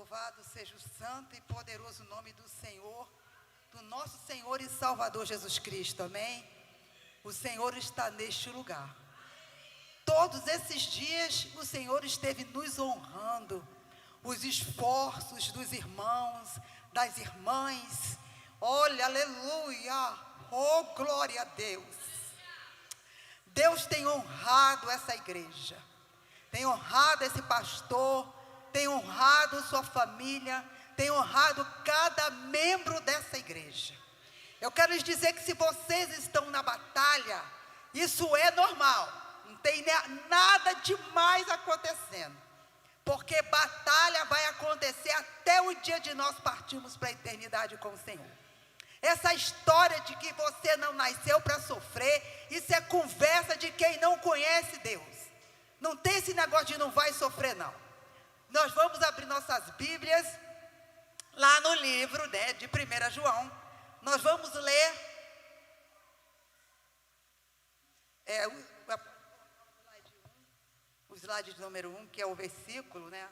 Louvado seja o santo e poderoso nome do Senhor, do nosso Senhor e Salvador Jesus Cristo, amém? O Senhor está neste lugar. Todos esses dias o Senhor esteve nos honrando, os esforços dos irmãos, das irmãs. Olha, aleluia, oh glória a Deus. Deus tem honrado essa igreja, tem honrado esse pastor, tem honrado sua família, tem honrado cada membro dessa igreja. Eu quero lhes dizer que se vocês estão na batalha, isso é normal, não tem nada demais acontecendo, porque batalha vai acontecer até o dia de nós partirmos para a eternidade com o Senhor. Essa história de que você não nasceu para sofrer, isso é conversa de quem não conhece Deus. Não tem esse negócio de não vai sofrer, não. Nós vamos abrir nossas Bíblias lá no livro, né, de 1 João. Nós vamos ler o slide número 1, que é o versículo, né?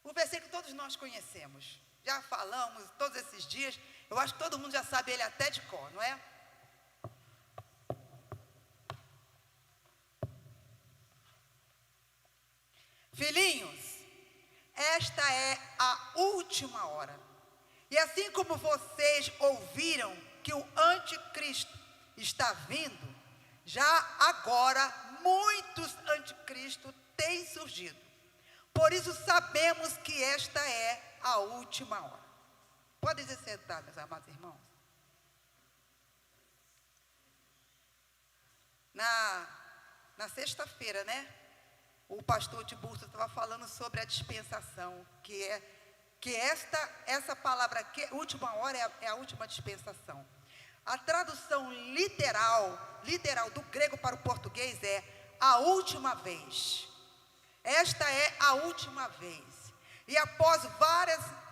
O versículo que todos nós conhecemos, já falamos todos esses dias, eu acho que todo mundo já sabe ele até de cor, não é? Filhinhos, esta é a última hora. E assim como vocês ouviram que o anticristo está vindo, já agora muitos anticristos têm surgido. Por isso sabemos que esta é a última hora. Podem se sentar, meus amados irmãos. Na sexta-feira, né? O pastor Tiburcio estava falando sobre a dispensação, que essa palavra aqui, última hora, é a última dispensação. A tradução literal do grego para o português é a última vez. Esta é a última vez. E após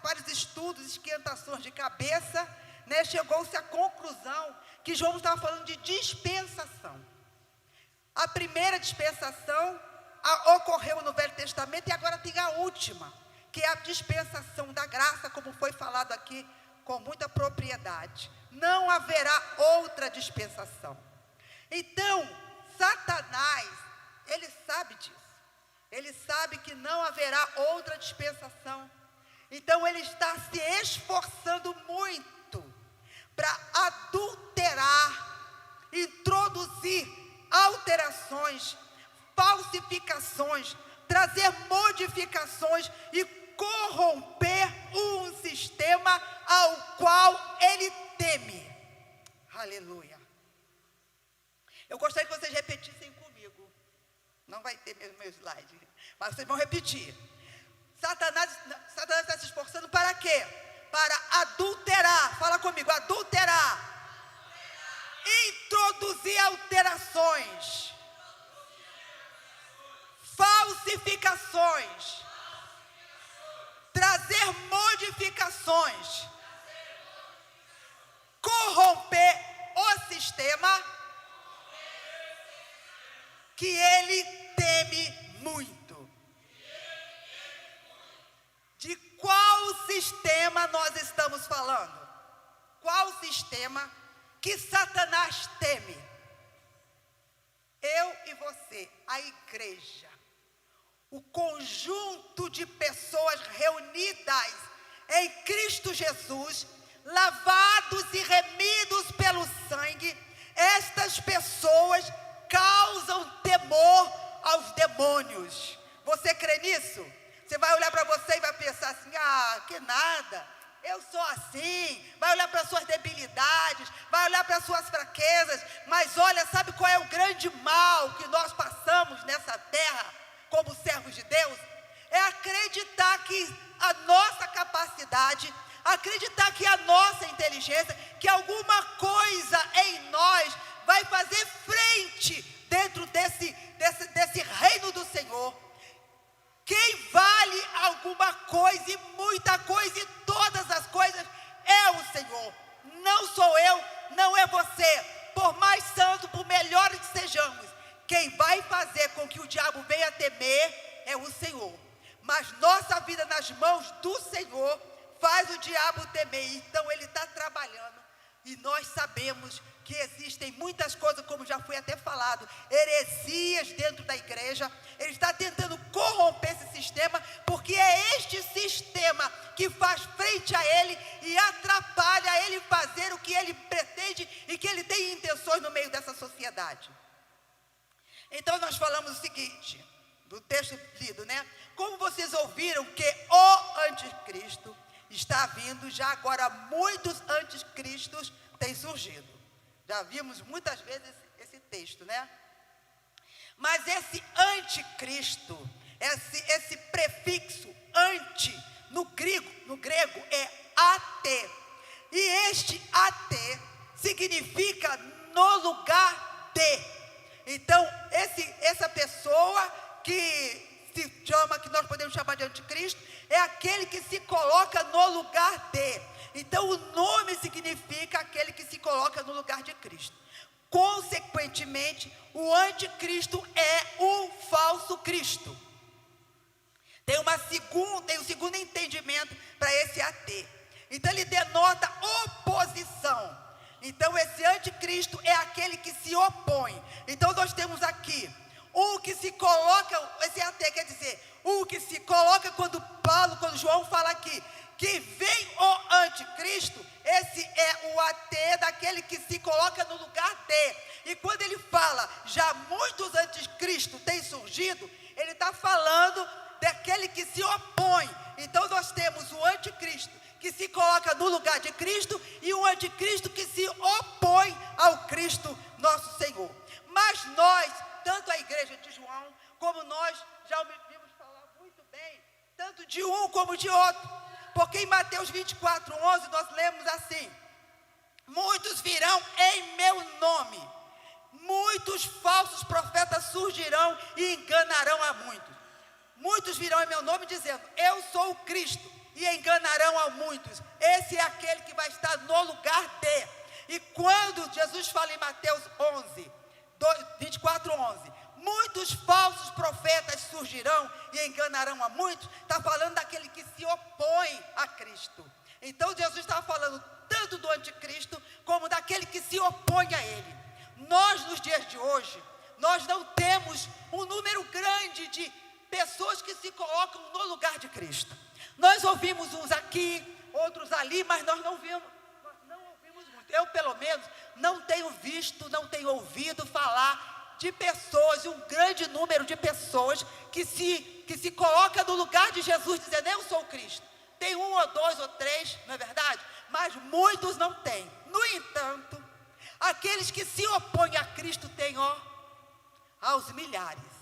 vários estudos, esquentações de cabeça, né, chegou-se à conclusão que João estava falando de dispensação. A primeira dispensação ocorreu no Velho Testamento e agora tem a última, que é a dispensação da graça, como foi falado aqui com muita propriedade. Não haverá outra dispensação. Então, Satanás, ele sabe disso. Ele sabe que não haverá outra dispensação. Então ele está se esforçando muito para adulterar, introduzir alterações, falsificações, trazer modificações e corromper um sistema ao qual ele teme. Aleluia. Eu gostaria que vocês repetissem comigo. Não vai ter meu slide, mas vocês vão repetir. Satanás está se esforçando para quê? Para adulterar. Fala comigo, adulterar. Introduzir alterações. Falsificações. Trazer modificações. Corromper o sistema que ele teme muito. De qual sistema nós estamos falando? Qual sistema que Satanás teme? Eu e você, a igreja, o conjunto de pessoas reunidas em Cristo Jesus, lavados e remidos pelo sangue, estas pessoas causam temor aos demônios. Você crê nisso? Você vai olhar para você e vai pensar assim, que nada, eu sou assim. Vai olhar para suas debilidades, vai olhar para suas fraquezas, mas olha, sabe qual é o grande mal que nós passamos nessa terra como servos de Deus? É acreditar que a nossa capacidade, acreditar que a nossa inteligência, que alguma coisa em nós vai fazer frente dentro desse reino do Senhor. Quem vale alguma coisa e mas nossa vida nas mãos do Senhor faz o diabo temer. Então ele está trabalhando, e nós sabemos que existem muitas coisas, como já foi até falado, heresias dentro da igreja. Ele está tentando corromper esse sistema, porque é este sistema que faz frente a ele e atrapalha ele fazer o que ele pretende e que ele tem intenções no meio dessa sociedade. Então nós falamos o seguinte, do texto lido, né? Como vocês ouviram que o anticristo está vindo, já agora muitos anticristos têm surgido. Já vimos muitas vezes esse texto, né? Mas esse anticristo, esse prefixo anti, no grego é at. E este at significa no lugar de. Então, essa pessoa que se chama, que nós podemos chamar de anticristo, é aquele que se coloca no lugar de. Então o nome significa aquele que se coloca no lugar de Cristo. Consequentemente, o anticristo é o falso Cristo. Tem um segundo entendimento para esse AT. Então ele denota oposição. Então esse anticristo é aquele que se opõe. Então nós temos aqui o que se coloca, esse AT quer dizer, o que se coloca quando João fala aqui, que vem o anticristo, esse é o AT daquele que se coloca no lugar de. E quando ele fala, já muitos anticristos têm surgido, ele está falando daquele que se opõe. Então nós temos o anticristo que se coloca no lugar de Cristo e o anticristo que se opõe ao Cristo nosso Senhor. Mas nós, tanto a igreja de João, como nós já ouvimos falar muito bem, tanto de um como de outro. Porque em Mateus 24:11 nós lemos assim: muitos virão em meu nome, muitos falsos profetas surgirão e enganarão a muitos. Muitos virão em meu nome dizendo, eu sou o Cristo, e enganarão a muitos. Esse é aquele que vai estar no lugar de. E quando Jesus fala em Mateus 24:11, muitos falsos profetas surgirão e enganarão a muitos, está falando daquele que se opõe a Cristo. Então Jesus estava falando tanto do anticristo, como daquele que se opõe a ele. Nós, nos dias de hoje, nós não temos um número grande de pessoas que se colocam no lugar de Cristo. Nós ouvimos uns aqui, outros ali, mas nós não ouvimos muito. Eu, pelo menos, não tenho visto, não tenho ouvido falar de pessoas, um grande número de pessoas que se coloca no lugar de Jesus, dizendo, eu sou o Cristo. Tem um ou dois ou três, não é verdade? Mas muitos não têm. No entanto, aqueles que se opõem a Cristo têm, aos milhares.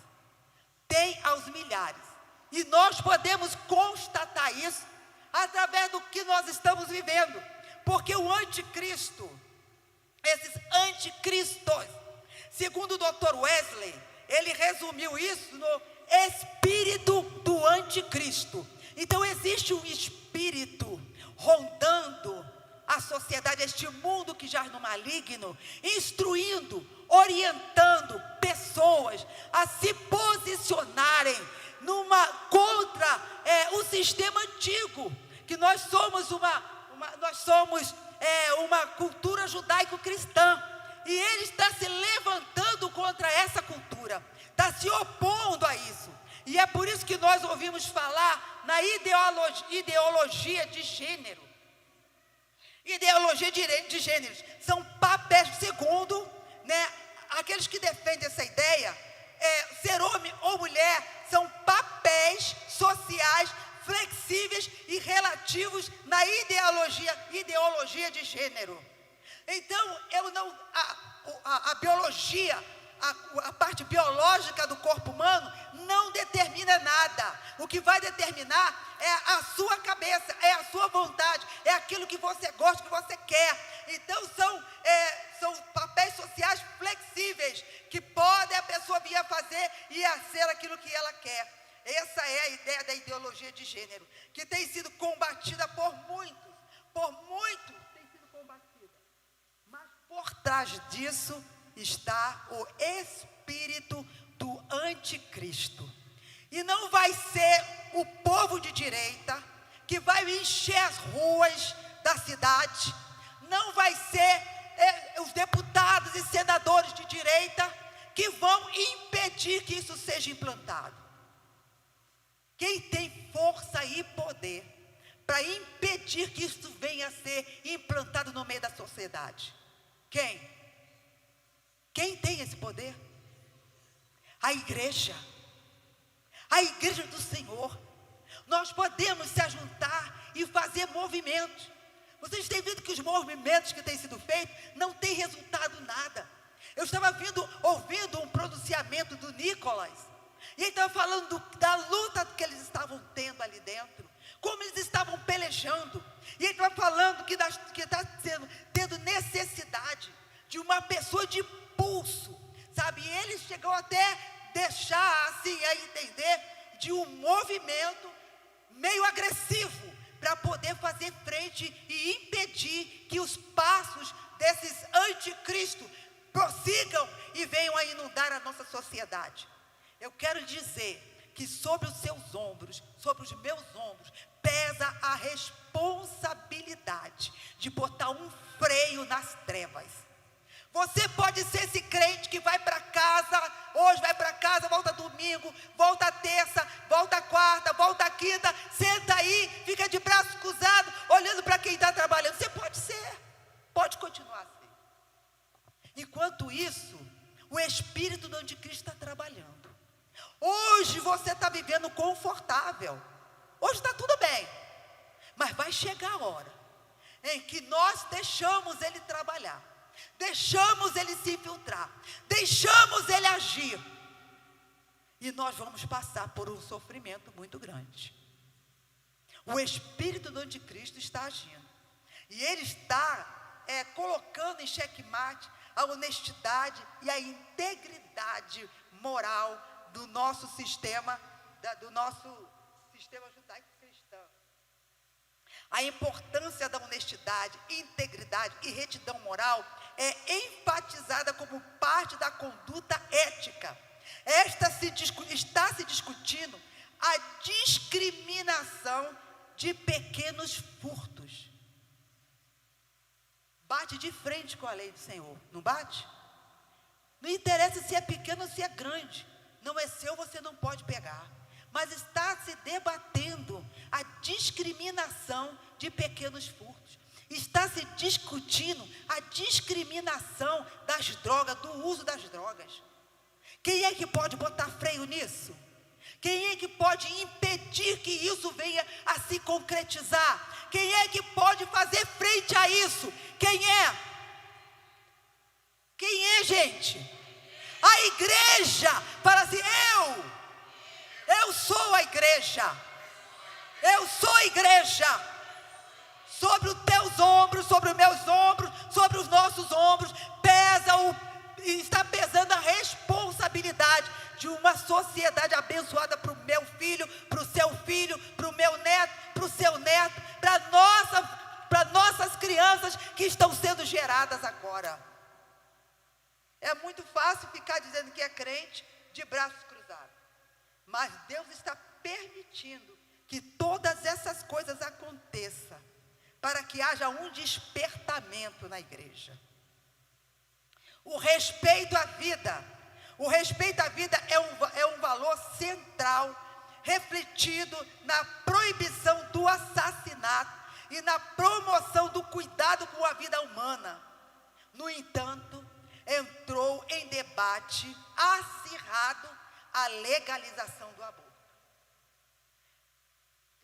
Tem aos milhares. E nós podemos constatar isso através do que nós estamos vivendo. Porque o anticristo, esses anticristos, segundo o Dr. Wesley, ele resumiu isso no espírito do anticristo. Então existe um espírito rondando a sociedade, este mundo que jaz no maligno, instruindo, orientando pessoas a se posicionarem contra o sistema antigo, que nós somos uma cultura judaico-cristã, e ele está se levantando contra essa cultura, está se opondo a isso, e é por isso que nós ouvimos falar na ideologia de gênero. Ideologia de gêneros são papéis, segundo, aqueles que defendem essa ideia, ser homem ou mulher são papéis sociais flexíveis e relativos na ideologia de gênero. Então, a biologia, a parte biológica do corpo humano não determina nada. O que vai determinar é a sua cabeça, é a sua vontade, é aquilo que você gosta, que você quer. Então são papéis sociais flexíveis, que podem a pessoa vir a fazer e a ser aquilo que ela quer. Essa é a ideia da ideologia de gênero, que tem sido combatida por muitos tem sido combatida. Mas por trás disso está o espírito do anticristo. E não vai ser o direita, que vai encher as ruas da cidade. Não vai ser os deputados e senadores de direita que vão impedir que isso seja implantado. Quem tem força e poder para impedir que isso venha a ser implantado no meio da sociedade? Quem? Quem tem esse poder? A igreja do Senhor. Nós podemos se ajuntar e fazer movimentos. Vocês têm visto que os movimentos que têm sido feitos não têm resultado nada. Eu estava ouvindo um pronunciamento do Nicolas, e ele estava falando da luta que eles estavam tendo ali dentro, como eles estavam pelejando, e ele estava falando que está tendo necessidade de uma pessoa de pulso, sabe? E ele chegou até deixar assim a entender de um movimento meio agressivo para poder fazer frente e impedir que os passos desses anticristos prossigam e venham a inundar a nossa sociedade. Eu quero dizer que sobre os seus ombros, sobre os meus ombros, pesa a responsabilidade de botar um freio nas trevas. Você pode ser esse crente que vai para casa, hoje vai para casa, volta domingo, volta terça, volta quarta, volta quinta, senta aí, fica de braços cruzados, olhando para quem está trabalhando. Você pode ser, pode continuar assim. Enquanto isso, o espírito do anticristo está trabalhando. Hoje você está vivendo confortável, hoje está tudo bem, mas vai chegar a hora em que nós deixamos ele trabalhar, deixamos ele se infiltrar, deixamos ele agir, e nós vamos passar por um sofrimento muito grande. O espírito do anticristo está agindo, e ele está colocando em xeque-mate a honestidade e a integridade moral do nosso sistema judaico-cristão. A importância da honestidade, integridade e retidão moral é enfatizada como parte da conduta ética. Está se discutindo a discriminação de pequenos furtos. Bate de frente com a lei do Senhor, não bate? Não interessa se é pequeno ou se é grande, não é seu, você não pode pegar. Mas está se debatendo a discriminação de pequenos furtos. Está se discutindo a discriminação das drogas, do uso das drogas. Quem é que pode botar freio nisso? Quem é que pode impedir que isso venha a se concretizar? Quem é que pode fazer frente a isso? Quem é? Quem é, gente? A igreja fala assim: eu sou a igreja. Eu sou a igreja. Sobre os teus ombros, sobre os meus ombros, sobre os nossos ombros, está pesando a responsabilidade de uma sociedade abençoada para o meu filho, para o seu filho, para o meu neto, para o seu neto, para nossas crianças que estão sendo geradas agora. É muito fácil ficar dizendo que é crente de braços cruzados, mas Deus está permitindo que todas essas coisas aconteçam, para que haja um despertamento na igreja. O respeito à vida é um valor central, refletido na proibição do assassinato e na promoção do cuidado com a vida humana. No entanto, entrou em debate acirrado a legalização do aborto.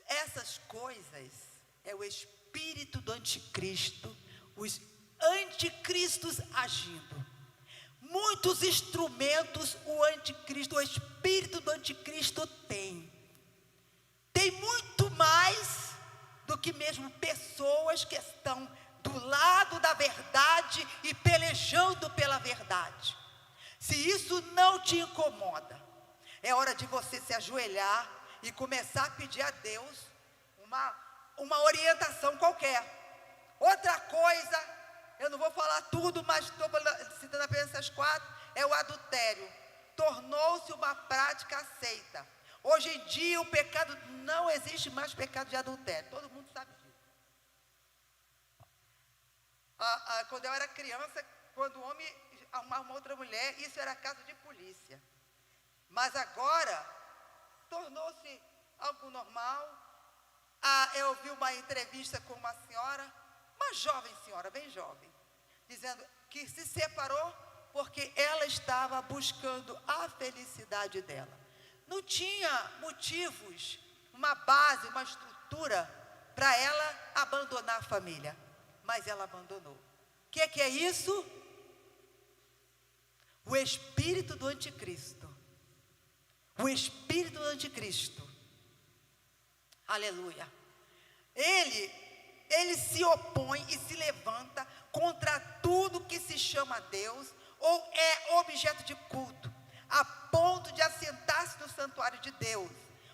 Essas coisas é o espírito do anticristo, os anticristos agindo. Muitos instrumentos o espírito do anticristo tem. Tem muito mais do que mesmo pessoas que estão do lado da verdade e pelejando pela verdade. Se isso não te incomoda, é hora de você se ajoelhar e começar a pedir a Deus uma orientação qualquer. Outra coisa, eu não vou falar tudo, mas estou citando apenas essas 4, é o adultério. Tornou-se uma prática aceita. Hoje em dia o pecado, não existe mais pecado de adultério, todo mundo sabe disso. Quando eu era criança, quando o homem arrumava uma outra mulher, isso era caso de polícia. Mas agora, tornou-se algo normal. Eu vi uma entrevista com uma senhora, uma jovem senhora, bem jovem, dizendo que se separou porque ela estava buscando a felicidade dela. Não tinha motivos, uma base, uma estrutura para ela abandonar a família. Mas ela abandonou. O que é isso? O espírito do anticristo. O espírito do anticristo. Aleluia. Ele se opõe e se levanta contra tudo que se chama Deus ou é objeto de culto, a ponto de assentar-se no santuário de Deus,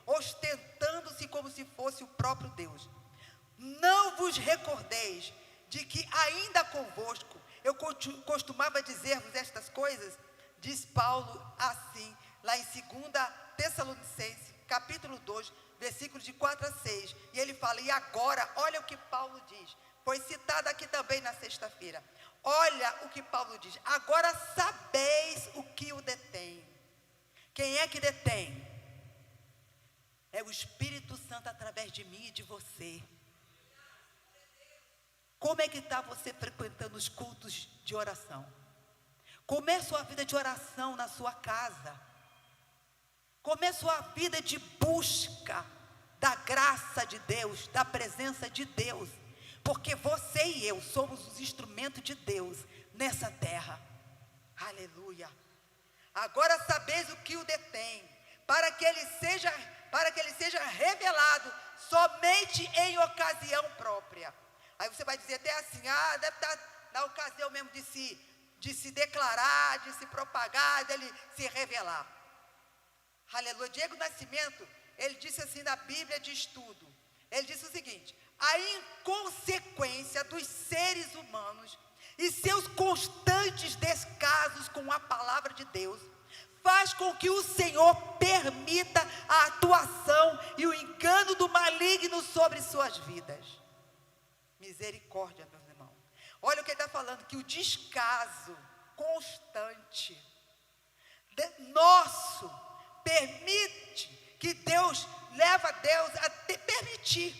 ostentando-se como se fosse o próprio Deus. Não vos recordeis de que ainda convosco eu costumava dizer-vos estas coisas? Diz Paulo assim, lá em 2 Tessalonicenses, capítulo 2, versículos de 4 a 6. E ele fala, e agora, olha o que Paulo diz. Foi citado aqui também na sexta-feira. Olha o que Paulo diz. Agora sabeis o que o detém. Quem é que detém? É o Espírito Santo através de mim e de você. Como é que está você frequentando os cultos de oração? Como é a sua vida de oração na sua casa? Como é a sua vida de busca da graça de Deus, da presença de Deus? Porque você e eu somos os instrumentos de Deus nessa terra. Aleluia. Agora sabeis o que o detém, para que ele seja revelado somente em ocasião própria. Aí você vai dizer até assim, deve estar na ocasião mesmo de se declarar, de se propagar, dele se revelar. Aleluia. Diego Nascimento, ele disse assim na Bíblia de Estudo, ele disse o seguinte: a inconsequência dos seres humanos e seus constantes descasos com a palavra de Deus faz com que o Senhor permita a atuação e o engano do maligno sobre suas vidas. Misericórdia, meus irmãos. Olha o que ele está falando, que o descaso constante nosso permite que Deus, leva Deus a permitir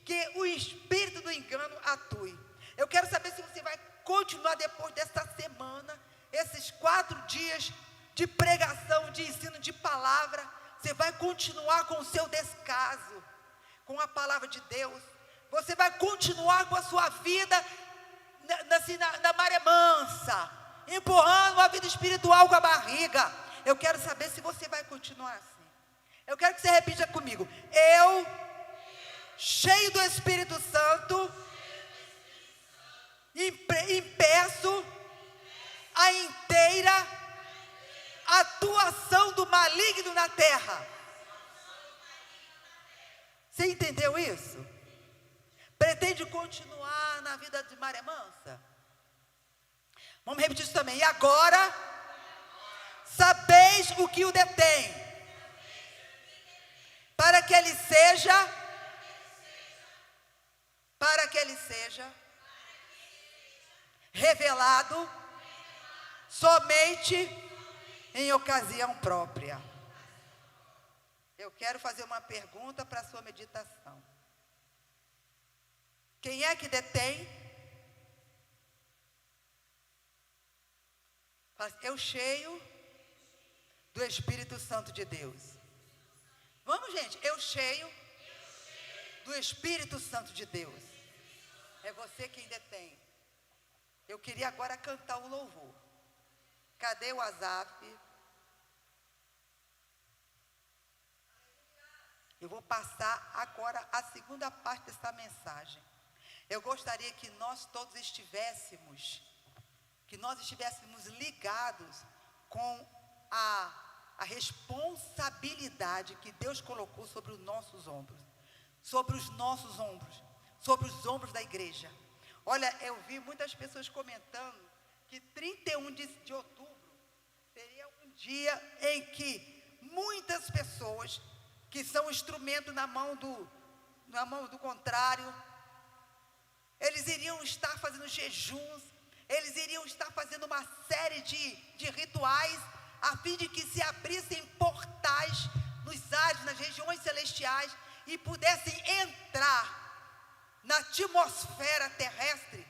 que o espírito do engano atue. Eu quero saber se você vai continuar depois dessa semana, esses 4 dias de pregação, de ensino de palavra, você vai continuar com o seu descaso com a palavra de Deus. Você vai continuar com a sua vida na maré mansa, empurrando a vida espiritual com a barriga. Eu quero saber se você vai continuar assim. Eu quero que você repita comigo. Eu, cheio do Espírito Santo, impeço a inteira atuação do maligno na terra. Você entendeu isso? Pretende continuar na vida de maré mansa? Vamos repetir isso também. E agora, sabeis o que o detém, para que ele seja revelado somente em ocasião própria. Eu quero fazer uma pergunta para a sua meditação. Quem é que detém? Eu cheio do Espírito Santo de Deus. Vamos, gente, eu cheio do Espírito Santo de Deus. É você quem detém. Eu queria agora cantar o louvor. Cadê o Asaf? Eu vou passar agora a segunda parte dessa mensagem. Eu gostaria que nós todos estivéssemos ligados com a responsabilidade que Deus colocou sobre os nossos ombros, sobre os ombros da igreja. Olha, eu vi muitas pessoas comentando que 31 de outubro seria um dia em que muitas pessoas que são instrumento na mão do contrário. Eles iriam estar fazendo jejuns, eles iriam estar fazendo uma série de rituais, a fim de que se abrissem portais nos ares, nas regiões celestiais, e pudessem entrar na atmosfera terrestre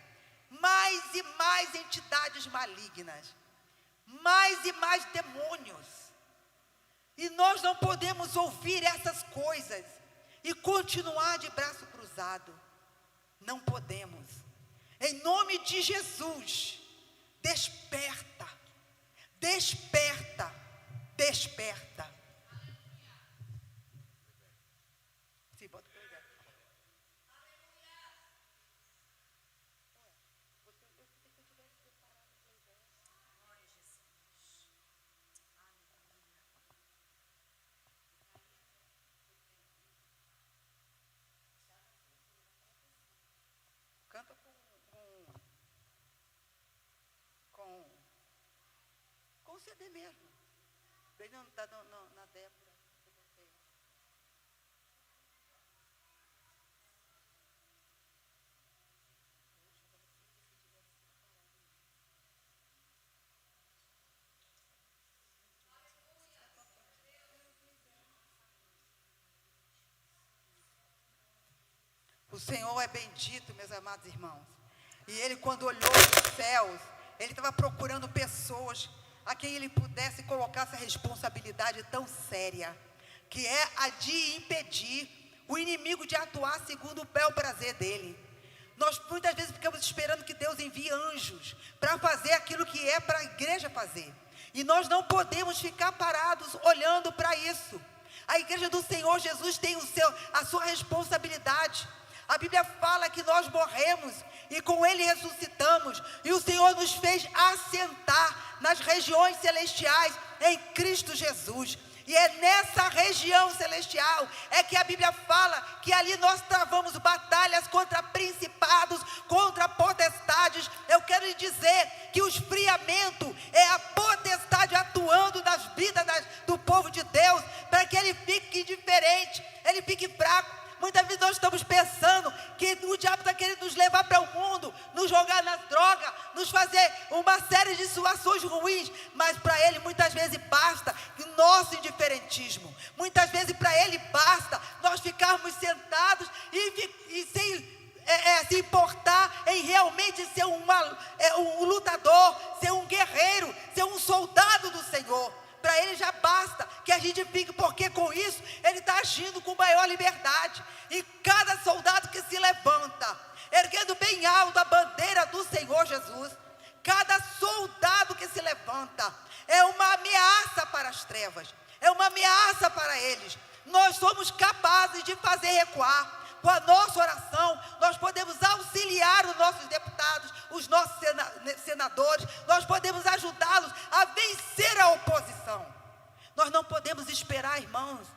mais e mais entidades malignas, mais e mais demônios. E nós não podemos ouvir essas coisas e continuar de braço cruzado. Não podemos. Em nome de Jesus, desperta, desperta, desperta. Sim, bota pra ele. Canta com CD mesmo. Bem não está na Débora. O Senhor é bendito, meus amados irmãos. E Ele, quando olhou os céus, Ele estava procurando pessoas a quem Ele pudesse colocar essa responsabilidade tão séria, que é a de impedir o inimigo de atuar segundo o bel prazer dele. Nós muitas vezes ficamos esperando que Deus envie anjos para fazer aquilo que é para a igreja fazer. E nós não podemos ficar parados olhando para isso. A igreja do Senhor Jesus tem a sua responsabilidade. A Bíblia fala que nós morremos e com Ele ressuscitamos. E o Senhor nos fez assentar nas regiões celestiais em Cristo Jesus. E é nessa região celestial é que a Bíblia fala que ali nós travamos batalhas contra principados, contra potestades. Eu quero lhe dizer que o esfriamento é a potestade atuando nas vidas do povo de Deus, para que ele fique indiferente, ele fique fraco. Muitas vezes nós estamos pensando que o diabo está querendo nos levar para o mundo, nos jogar na droga, nos fazer uma série de situações ruins, mas para ele muitas vezes basta o nosso indiferentismo. Muitas vezes para ele basta nós ficarmos sentados e sem se importar em realmente ser um lutador, ser um guerreiro, ser um soldado do Senhor. Para ele já basta que a gente fique, porque com isso ele está agindo com maior liberdade. E cada soldado que se levanta, erguendo bem alto a bandeira do Senhor Jesus, cada soldado que se levanta é uma ameaça para as trevas, é uma ameaça para eles. Nós somos capazes de fazer recuar. Com a nossa oração, nós podemos auxiliar os nossos deputados, os nossos senadores, nós podemos ajudá-los a vencer a oposição. Nós não podemos esperar, irmãos,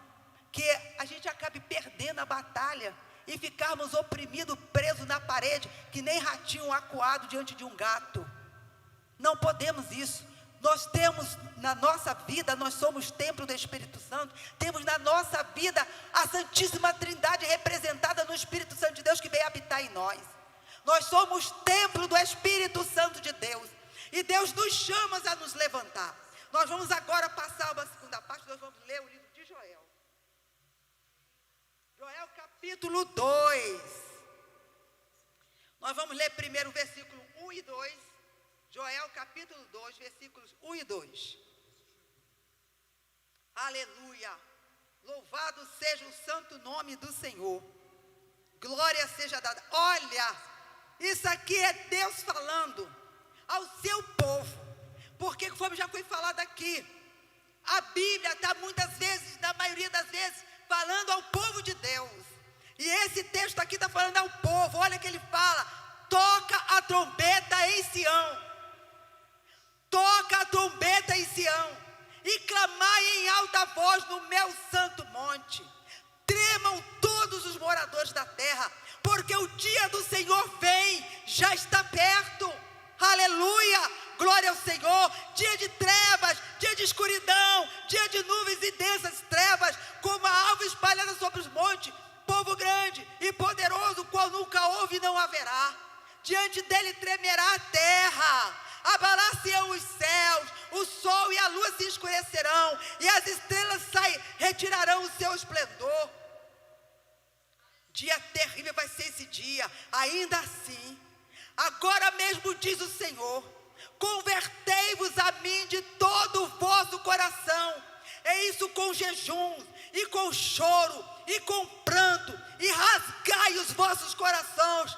que a gente acabe perdendo a batalha e ficarmos oprimidos, presos na parede, que nem ratinho acuado diante de um gato. Não podemos isso. Nós temos na nossa vida, nós somos templo do Espírito Santo, temos na nossa vida a Santíssima Trindade representada no Espírito Santo de Deus que veio habitar em nós. Nós somos templo do Espírito Santo de Deus e Deus nos chama a nos levantar. Nós vamos agora passar uma segunda parte, nós vamos ler o livro de Joel. Joel capítulo 2. Nós vamos ler primeiro o versículo 1 e 2. Joel capítulo 2, versículos 1 e 2. Aleluia! Louvado seja o santo nome do Senhor. Glória seja dada. Olha, isso aqui é Deus falando ao seu povo. Porque como já foi falado aqui, a Bíblia está muitas vezes, na maioria das vezes, falando ao povo de Deus. E esse texto aqui está falando ao povo. Olha que ele fala: toca a trombeta em Sião. Toca a trombeta em Sião, e clamai em alta voz no meu santo monte. Tremam todos os moradores da terra, porque o dia do Senhor vem, já está perto. Aleluia, glória ao Senhor. Dia de trevas, dia de escuridão, dia de nuvens e densas trevas, como a alva e poderoso qual nunca houve e não haverá. Diante dele tremerá a terra, abalar-se-ão os céus, o sol e a lua se escurecerão, e as estrelas retirarão o seu esplendor. Dia terrível vai ser esse dia. Ainda assim, agora mesmo diz o Senhor: convertei-vos a mim de todo o vosso coração. É isso, com jejum, e com choro, e com pranto, e rasgai os vossos corações,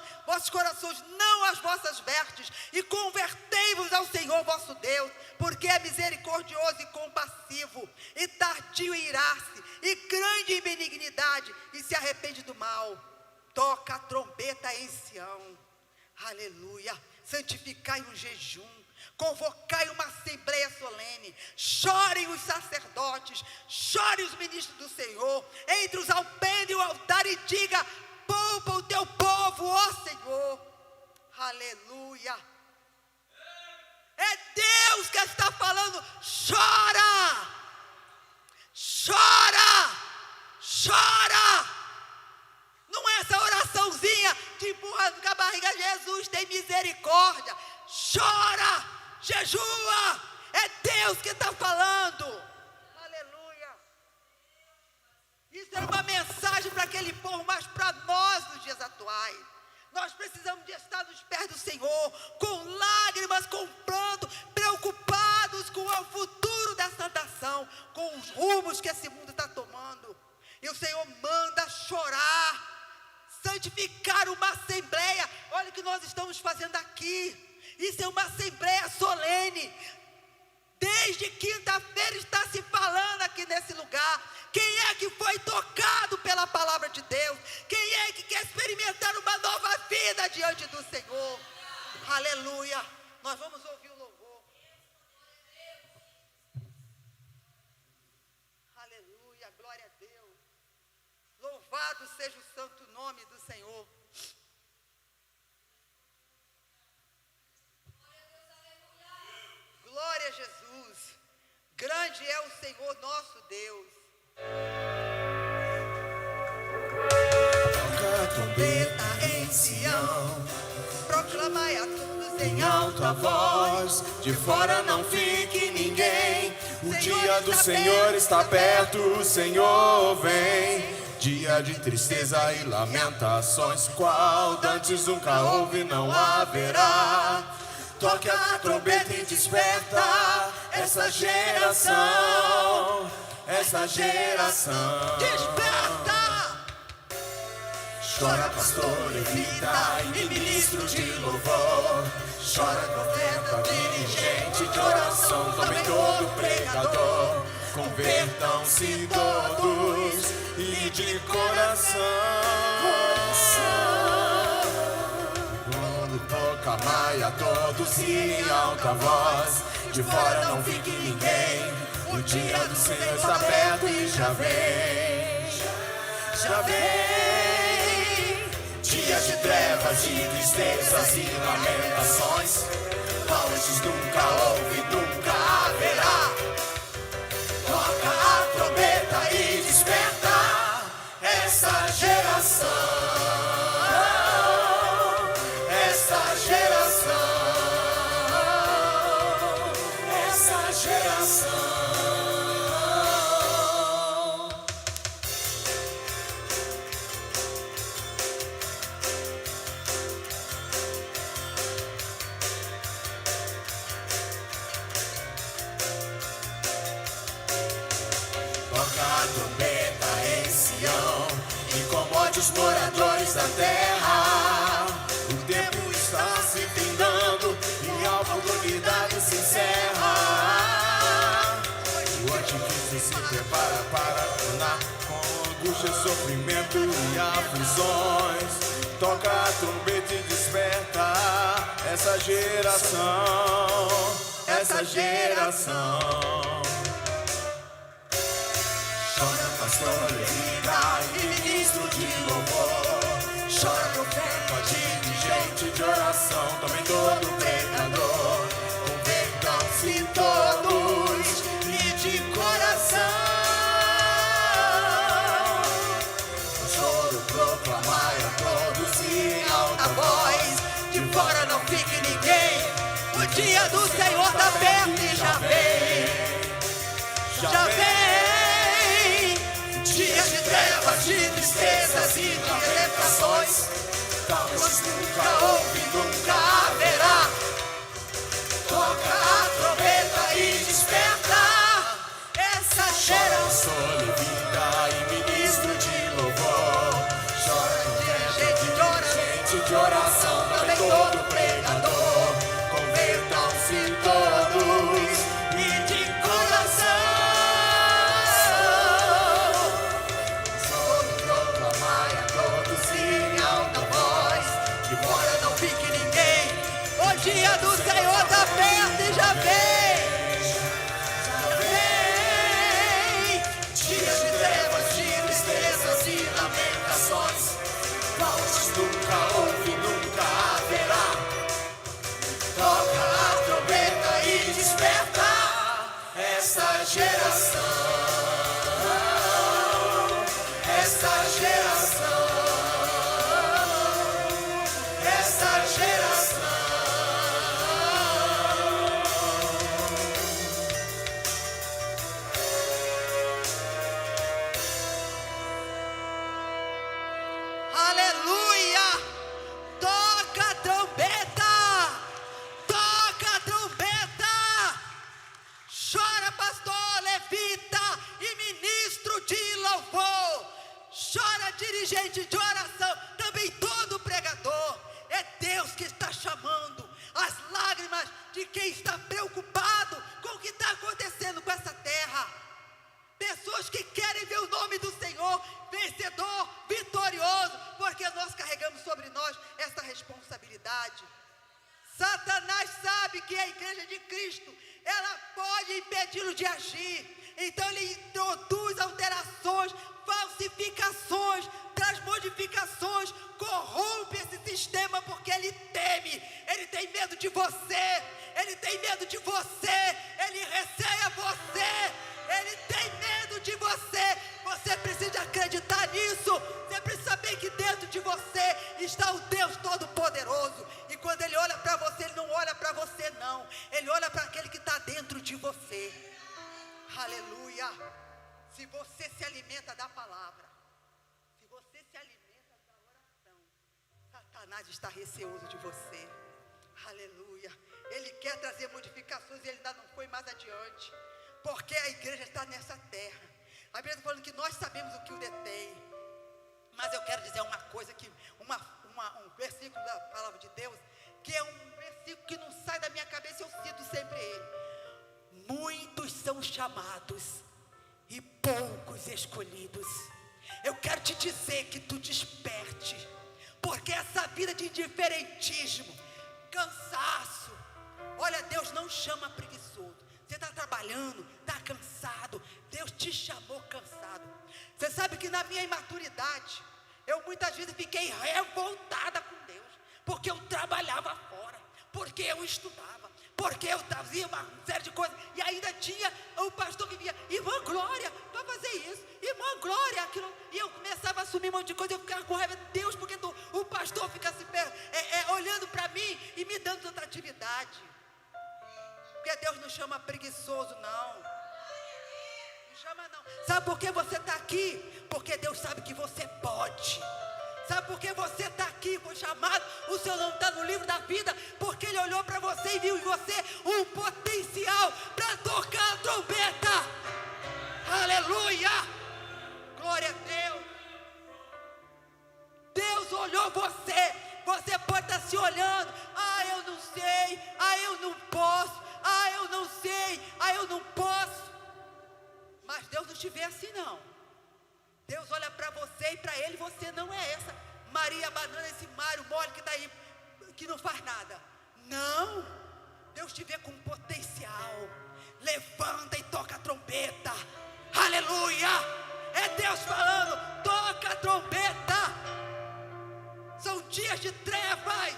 não as vossas vestes, e convertei-vos ao Senhor vosso Deus, porque é misericordioso e compassivo, e tardio em irar-se, e grande em benignidade, e se arrepende do mal. Toca a trombeta em Sião, aleluia. Santificai um jejum, convocai uma assembleia solene, chorem os sacerdotes, chorem os ministros do Senhor, entre os alpendre o altar e diga: poupa o teu povo, ó Senhor, aleluia. É Deus que está falando: chora, chora, chora. Não é essa oraçãozinha de empurrando com a barriga: Jesus, tem misericórdia. Chora, jejua. É Deus que está falando. Aleluia. Isso era uma mensagem para aquele povo, mas para nós nos dias atuais. Nós precisamos de estar nos pés do Senhor, com lágrimas, com pranto, preocupados com o futuro dessa nação, com os rumos que esse mundo está tomando. E o Senhor manda chorar, santificar uma assembleia. Olha o que nós estamos fazendo aqui. Isso é uma assembleia solene. Desde quinta-feira está se falando aqui nesse lugar. Quem é que foi tocado pela palavra de Deus? Quem é que quer experimentar uma nova vida diante do Senhor? Aleluia. Nós vamos ouvir o louvor. Aleluia, glória a Deus. Louvado seja o santo nome do Senhor. Glória a Jesus. Grande é o Senhor nosso Deus. Toca a trombeta em Sião, Proclamai a todos em em alta voz, de fora não fique ninguém. O dia do Senhor está perto, o Senhor vem. Dia de tristeza e lamentações, qual dantes nunca houve, não haverá. Toque a trombeta e desperta essa geração, essa geração. Desperta! Chora pastor, levita e ministro de louvor. Chora profeta, dirigente de oração, também todo pregador. Convertam-se todos e de coração. Proclamai a todos e em alta voz, de fora não fique ninguém. O dia do Senhor está perto e já vem, já vem. Dias de trevas, de tristezas e lamentações, qual antes nunca houve, nunca haverá. Toca a trombeta e desperta essa geração. Essa geração. Toca a trombeta em Sião, incomode os moradores da terra. O tempo está se findando e a oportunidade se encerra. O anticristo se prepara para tornar com angústia, sofrimento e aflições. Toca a trombeta e desperta essa geração, essa geração. Chora pastor, levita e ministro de louvor. Chora profeta, dirigente de oração, também todo pregador. Convertam-se todos e de coração. O choro proclamai a dia do Senhor está perto e já vem. Já vem. Dias de trevas, de tristezas e de lamentações. Talvez nunca houve, nunca haverá. Toca a trombeta e desperta essa geração. Levita e ministro de louvor. Chora gente de oração, também todo pregador. Convertam-se todos e de coração. Vamos proclamar a todos em alta voz. De fora não fique ninguém. O dia do Senhor está perto e já vem. Já vem. Dias de trevas, de tristezas e lamentações. Quais nunca houve, nunca haverá. Toca a trombeta e desperta essa geração. Essa geração. Essa geração. Aleluia! Toca a trombeta! Toca a trombeta! Chora, pastor, levita e ministro de louvor. Chora, dirigente de oração, também todo pregador. É Deus que está chamando as lágrimas de quem está preocupado com o que está acontecendo com essa terra. Pessoas que querem ver o nome do Senhor vencedor, vitorioso, porque nós carregamos sobre nós essa responsabilidade. Satanás sabe que a igreja de Cristo, ela pode impedi-lo de agir. Então ele introduz alterações, falsificações, traz modificações, corrompe esse sistema porque ele teme, ele tem medo de você, ele tem medo de você, ele receia você, ele tem medo de você. Você precisa acreditar nisso. Você precisa saber que dentro de você está o Deus Todo-Poderoso. E quando Ele olha para você, Ele não olha para você não. Ele olha para aquele que está dentro de você. Aleluia. Se você se alimenta da palavra, se você se alimenta da oração, Satanás está receoso de você. Aleluia. Ele quer trazer modificações e ele ainda não foi mais adiante. Porque a igreja está nessa terra. A Bíblia está falando que nós sabemos o que o detém. Mas eu quero dizer uma coisa, que um versículo da palavra de Deus, que é um versículo que não sai da minha cabeça, eu cito sempre ele. Muitos são chamados e poucos escolhidos. Eu quero te dizer que tu desperte, porque essa vida de indiferentismo, cansaço, olha, Deus não chama preguiçoso. Você está trabalhando, está cansado, Deus te chamou cansado. Você sabe que na minha imaturidade, eu muitas vezes fiquei revoltada com Deus, porque eu trabalhava fora, porque eu estudava, porque eu fazia uma série de coisas, e ainda tinha o pastor que vinha, irmã Glória, vai fazer isso, irmã Glória, aquilo, e eu começava a assumir um monte de coisa, eu ficava com raiva de Deus, porque o pastor fica se olhando para mim e me dando tanta atividade. Porque Deus não chama preguiçoso, não. Não chama, não. Sabe por que você está aqui? Porque Deus sabe que você pode. Sabe por que você está aqui? Foi chamado. O seu nome está no livro da vida. Porque Ele olhou para você e viu em você um potencial para tocar a trombeta. Aleluia! Glória a Deus. Deus olhou você. Você pode estar se olhando. Ah, eu não sei. Ah, eu não posso. Ah, eu não sei, eu não posso. Mas Deus não te vê assim, não. Deus olha para você e para Ele você não é essa Maria Banana, esse Mário mole que está aí, que não faz nada. Não, Deus te vê com potencial. Levanta e toca a trombeta. Aleluia, é Deus falando, toca a trombeta. São dias de trevas,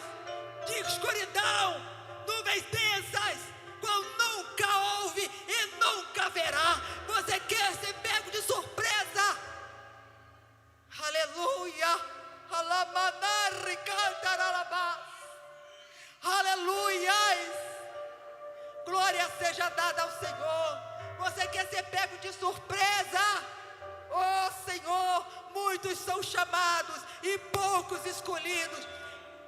de escuridão, nuvens densas, qual nunca houve e nunca haverá. Você quer ser pego de surpresa? Aleluia. Aleluia. seja dada ao Senhor. Você quer ser pego de surpresa? Oh Senhor, muitos são chamados e poucos escolhidos.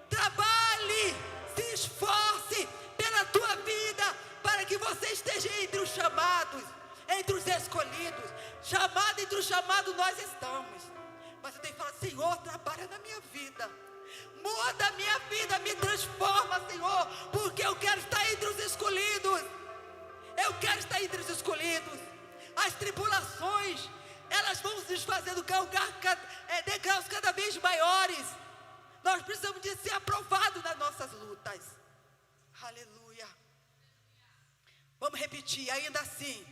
Trabalhe, se esforce pela tua vida, para que você esteja entre os chamados, entre os escolhidos. Chamado entre os chamados nós estamos. Mas eu tenho que falar: Senhor, trabalha na minha vida. Muda a minha vida, me transforma, Senhor, porque eu quero estar entre os escolhidos. Eu quero estar entre os escolhidos. As tribulações, elas vão nos fazendo galgar degraus cada vez maiores. Nós precisamos de ser aprovados nas nossas lutas. Aleluia. Vamos repetir, ainda assim.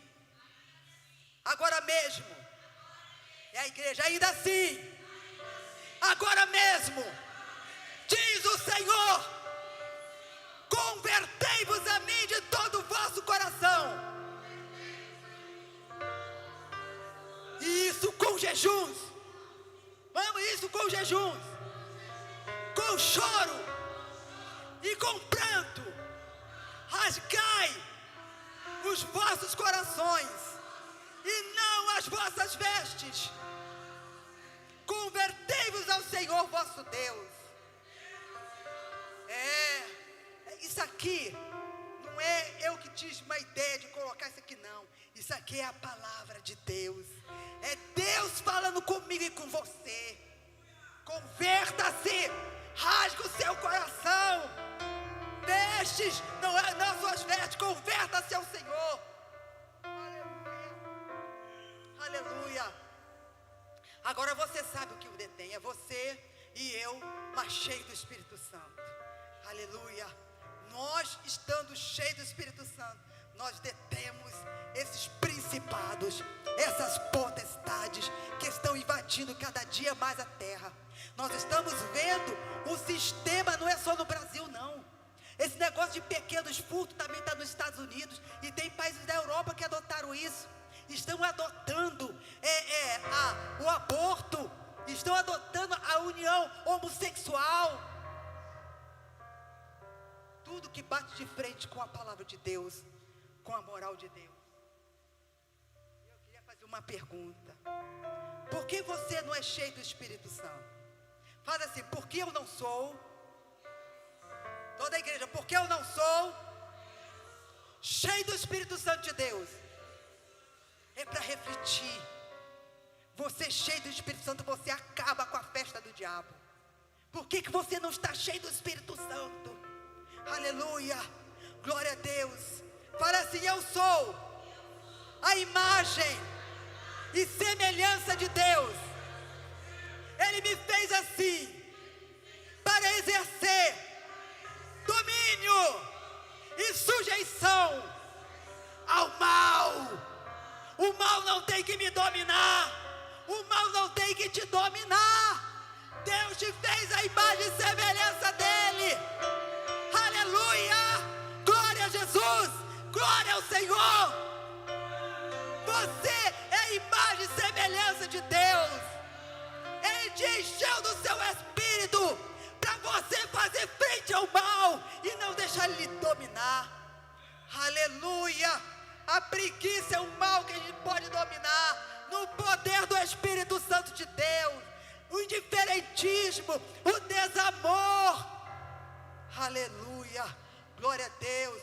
Agora mesmo. É a igreja, ainda assim. Agora mesmo. Diz o Senhor: convertei-vos a mim de todo o vosso coração. E isso com jejuns. Vamos, isso com jejuns, com choro e com pranto. Rasgai os vossos corações e não as vossas vestes. Convertei-vos ao Senhor vosso Deus. Isso aqui não é eu que tive uma ideia de colocar isso aqui, não. Isso aqui é a palavra de Deus. É Deus falando comigo e com você. Converta-se, rasgue o seu coração. Vestes, não suas vestes, converta-se ao Senhor. Aleluia. Aleluia. Agora você sabe o que o detém. É você e eu, mas cheio do Espírito Santo. Aleluia. Nós, estando cheios do Espírito Santo, nós detemos esses principados, essas potestades que estão invadindo cada dia mais a terra. Nós estamos vendo o sistema, não é só no Brasil não. Esse negócio de pequenos furtos também está nos Estados Unidos. E tem países da Europa que adotaram isso. Estão adotando o aborto. Estão adotando a união homossexual. Tudo que bate de frente com a palavra de Deus, com a moral de Deus. Eu queria fazer uma pergunta: por que você não é cheio do Espírito Santo? Fala assim: por que eu não sou? Toda a igreja: por que eu não sou cheio do Espírito Santo de Deus? É para refletir. Você cheio do Espírito Santo, você acaba com a festa do diabo. Por que você não está cheio do Espírito Santo? Aleluia, glória a Deus. Fala assim: eu sou a imagem e semelhança de Deus. Ele me fez assim para exercer domínio e sujeição ao mal. O mal não tem que me dominar. O mal não tem que te dominar. Deus te fez a imagem e semelhança dele. Aleluia! Glória a Jesus! Glória ao Senhor! Você é a imagem e semelhança de Deus. Ele te encheu do seu espírito para você fazer frente ao mal e não deixar ele dominar. Aleluia! A preguiça é um mal que a gente pode dominar no poder do Espírito Santo de Deus. O indiferentismo, o desamor. Aleluia, glória a Deus.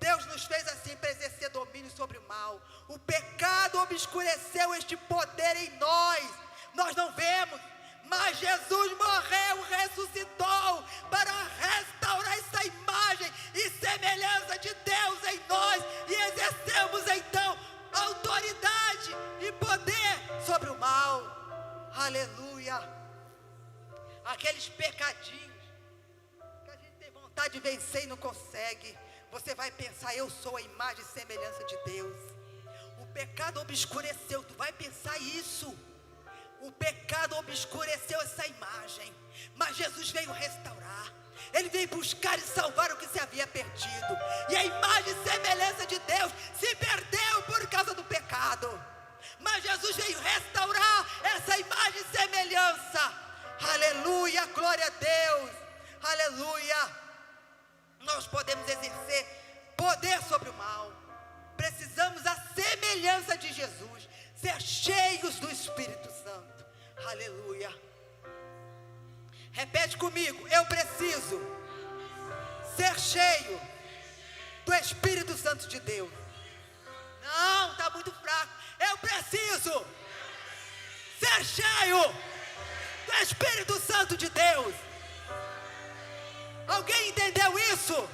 Deus nos fez assim para exercer domínio sobre o mal. O pecado obscureceu este poder em nós. Nós não vemos, mas Jesus morreu, ressuscitou para restaurar essa imagem e semelhança de Deus em nós. E exercemos então autoridade e poder sobre o mal. Aleluia. Aqueles pecadinhos que a gente tem vontade de vencer e não consegue. Você vai pensar: eu sou a imagem e semelhança de Deus. O pecado obscureceu. Tu vai pensar isso. O pecado obscureceu essa imagem, mas Jesus veio restaurar. Ele veio buscar e salvar o que se havia perdido. E a imagem e semelhança de Deus se perdeu por causa do pecado. Mas Jesus veio restaurar essa imagem e semelhança. Aleluia, glória a Deus. Aleluia. Nós podemos exercer poder sobre o mal. precisamos, a semelhança de Jesus, ser cheios do Espírito Santo. Aleluia. Repete comigo: eu preciso ser cheio do Espírito Santo de Deus. Não, está muito fraco. Eu preciso ser cheio do Espírito Santo de Deus. Alguém entendeu isso?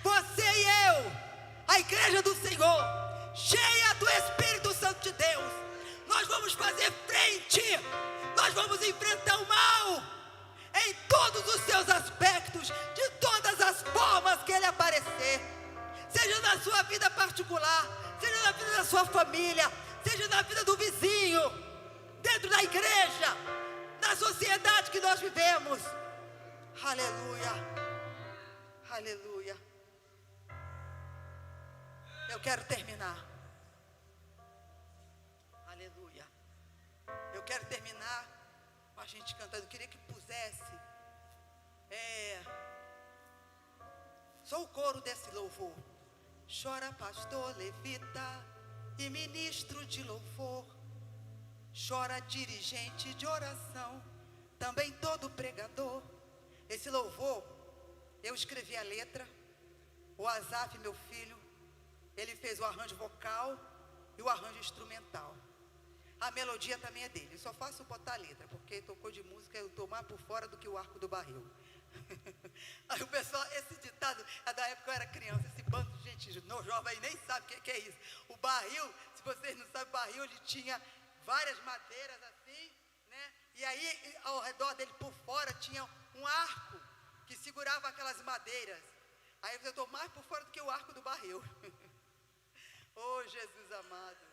Você e eu, a igreja do Senhor, cheia do Espírito Santo de Deus, nós vamos fazer frente, nós vamos enfrentar o mal em todos os seus aspectos, de todas as formas que ele aparecer, seja na sua vida particular, seja na vida da sua família, seja na vida do vizinho, dentro da igreja, na sociedade que nós vivemos. Aleluia, aleluia. Eu quero terminar. Aleluia. Eu quero terminar com a gente cantando. Eu queria que pusesse só o coro desse louvor. Chora pastor, levita e ministro de louvor. Chora dirigente de oração, também todo pregador. Esse louvor, eu escrevi a letra. O Asaf, meu filho, ele fez o arranjo vocal e o arranjo instrumental. A melodia também é dele. Eu só faço botar a letra, porque tocou de música, eu estou mais por fora do que o arco do barril. Aí o pessoal, esse ditado é da época que eu era criança. Esse bando de gente jovem aí nem sabe o que é isso. O barril, se vocês não sabem, o barril, ele tinha várias madeiras assim, né? E aí ao redor dele, por fora, tinha um arco que segurava aquelas madeiras. Aí eu estou mais por fora do que o arco do barril. Oh, Jesus amado.